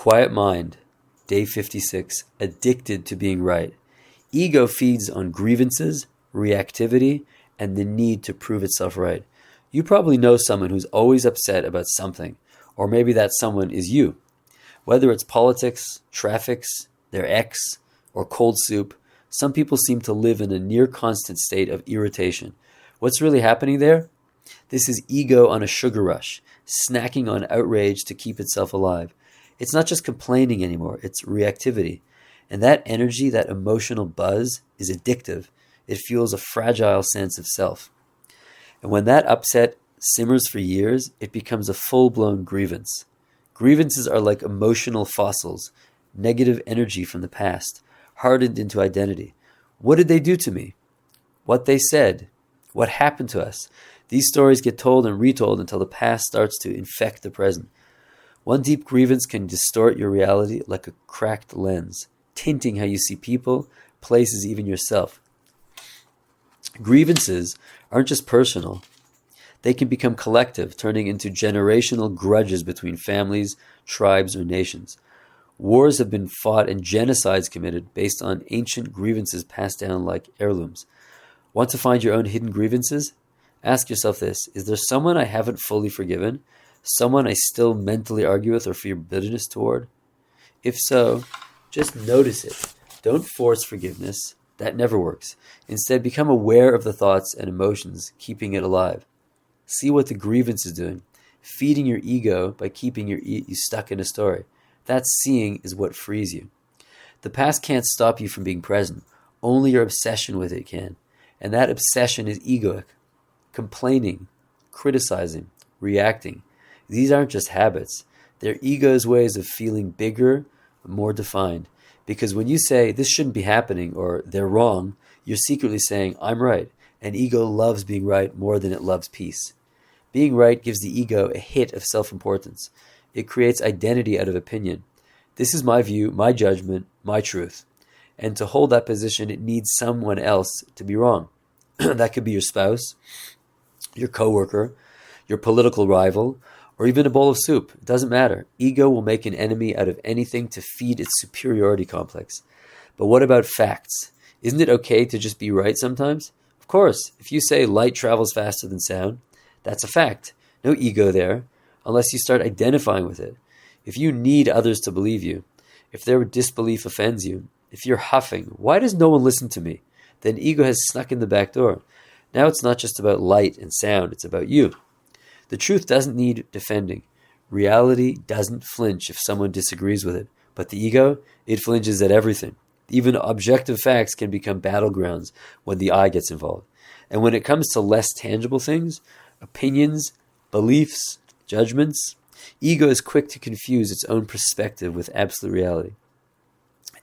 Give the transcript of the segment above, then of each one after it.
Quiet mind, day 56, addicted to being right. Ego feeds on grievances, reactivity, and the need to prove itself right. You probably know someone who's always upset about something, or maybe that someone is you. Whether it's politics, traffics, their ex, or cold soup, some people seem to live in a near constant state of irritation. What's really happening there? This is ego on a sugar rush, snacking on outrage to keep itself alive. It's not just complaining anymore, it's reactivity. And that energy, that emotional buzz, is addictive. It fuels a fragile sense of self. And when that upset simmers for years, it becomes a full-blown grievance. Grievances are like emotional fossils, negative energy from the past, hardened into identity. What did they do to me? What they said? What happened to us? These stories get told and retold until the past starts to infect the present. One deep grievance can distort your reality like a cracked lens, tinting how you see people, places, even yourself. Grievances aren't just personal. They can become collective, turning into generational grudges between families, tribes, or nations. Wars have been fought and genocides committed based on ancient grievances passed down like heirlooms. Want to find your own hidden grievances? Ask yourself this: is there someone I haven't fully forgiven? Someone I still mentally argue with or feel bitterness toward? If so, just notice it. Don't force forgiveness. That never works. Instead, become aware of the thoughts and emotions, keeping it alive. See what the grievance is doing, feeding your ego by keeping you stuck in a story. That seeing is what frees you. The past can't stop you from being present. Only your obsession with it can. And that obsession is egoic. Complaining, criticizing, reacting. These aren't just habits. They're ego's ways of feeling bigger, more defined. Because when you say, this shouldn't be happening, or they're wrong, you're secretly saying, I'm right. And ego loves being right more than it loves peace. Being right gives the ego a hit of self-importance. It creates identity out of opinion. This is my view, my judgment, my truth. And to hold that position, it needs someone else to be wrong. That could be your spouse, your coworker, your political rival, or even a bowl of soup. It doesn't matter. Ego will make an enemy out of anything to feed its superiority complex. But what about facts? Isn't it okay to just be right sometimes? Of course. If you say light travels faster than sound, that's a fact. No ego there, unless you start identifying with it. If you need others to believe you, if their disbelief offends you, if you're huffing, why does no one listen to me? Then ego has snuck in the back door. Now it's not just about light and sound, it's about you. The truth doesn't need defending. Reality doesn't flinch if someone disagrees with it. But the ego, it flinches at everything. Even objective facts can become battlegrounds when the I gets involved. And when it comes to less tangible things, opinions, beliefs, judgments, ego is quick to confuse its own perspective with absolute reality.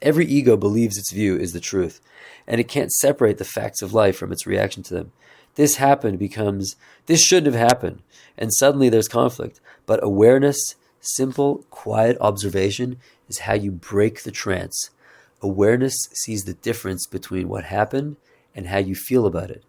Every ego believes its view is the truth, and it can't separate the facts of life from its reaction to them. This happened becomes, this shouldn't have happened, and suddenly there's conflict. But awareness, simple, quiet observation, is how you break the trance. Awareness sees the difference between what happened and how you feel about it.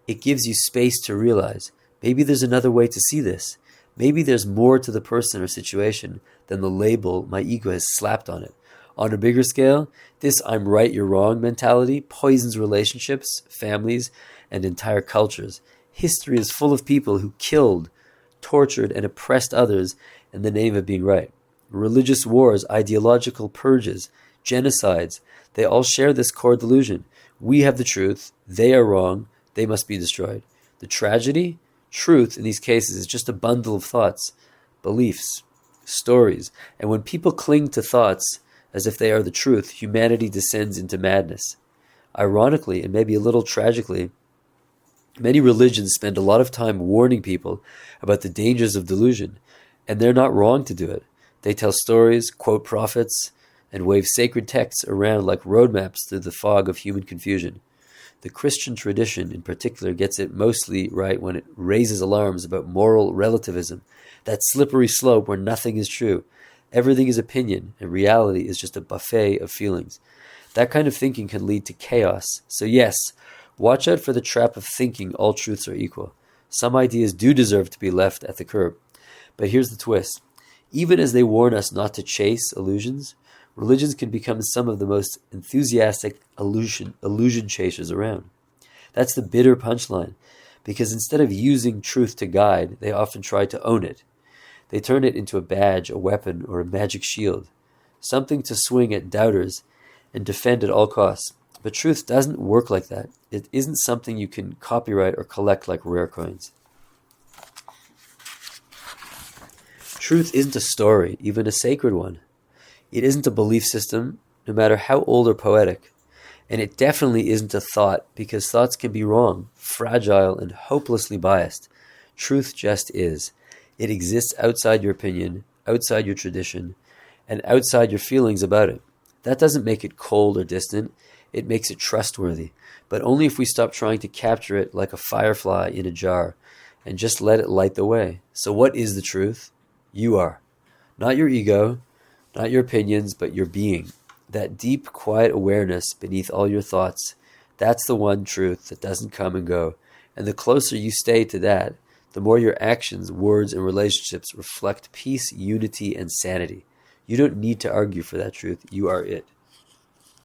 It gives you space to realize, maybe there's another way to see this. Maybe there's more to the person or situation than the label my ego has slapped on it. On a bigger scale, this I'm right, you're wrong mentality poisons relationships, families, and entire cultures. History is full of people who killed, tortured, and oppressed others in the name of being right. Religious wars, ideological purges, genocides, they all share this core delusion. We have the truth, they are wrong, they must be destroyed. The tragedy? Truth, in these cases, is just a bundle of thoughts, beliefs, stories. And when people cling to thoughts as if they are the truth, humanity descends into madness. Ironically, and maybe a little tragically, many religions spend a lot of time warning people about the dangers of delusion, and they're not wrong to do it. They tell stories, quote prophets, and wave sacred texts around like roadmaps through the fog of human confusion. The Christian tradition, in particular, gets it mostly right when it raises alarms about moral relativism, that slippery slope where nothing is true. Everything is opinion, and reality is just a buffet of feelings. That kind of thinking can lead to chaos. So yes, watch out for the trap of thinking all truths are equal. Some ideas do deserve to be left at the curb. But here's the twist. Even as they warn us not to chase illusions, religions can become some of the most enthusiastic illusion chasers around. That's the bitter punchline, because instead of using truth to guide, they often try to own it. They turn it into a badge, a weapon, or a magic shield, something to swing at doubters and defend at all costs. But truth doesn't work like that. It isn't something you can copyright or collect like rare coins. Truth isn't a story, even a sacred one. It isn't a belief system, no matter how old or poetic. And it definitely isn't a thought, because thoughts can be wrong, fragile, and hopelessly biased. Truth just is. It exists outside your opinion, outside your tradition, and outside your feelings about it. That doesn't make it cold or distant. It makes it trustworthy, but only if we stop trying to capture it like a firefly in a jar and just let it light the way. So what is the truth? You are. Not your ego, not your opinions, but your being. That deep, quiet awareness beneath all your thoughts, that's the one truth that doesn't come and go. And the closer you stay to that, the more your actions, words, and relationships reflect peace, unity, and sanity. You don't need to argue for that truth. You are it.